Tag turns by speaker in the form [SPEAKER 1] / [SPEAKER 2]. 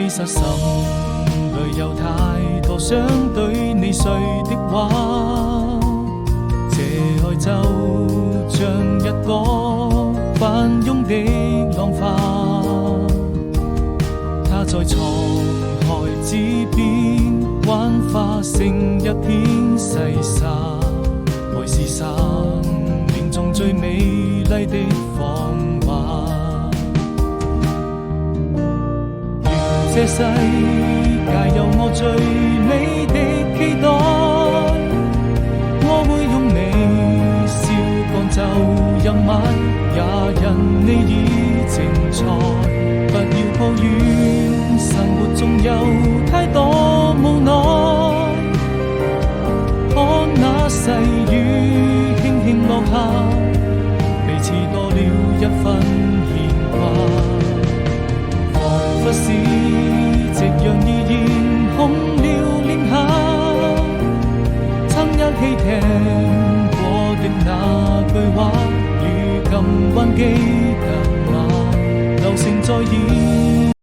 [SPEAKER 1] 其實心裏有太多想對你說的話，這愛就像一個翻湧的浪花，它在滄海之邊幻化成一片細沙，愛是生命中最美麗的謊話。願這世界有我最美的期待，我會用你笑趕走陰霾，也因你已精彩。不要抱怨生活中有太多無奈，看那細雨輕輕落下，彼此多了一分牽掛。彷彿是夕陽已染紅了臉頰，曾一起聽過的那句話，如今還記得嗎？留聲在耳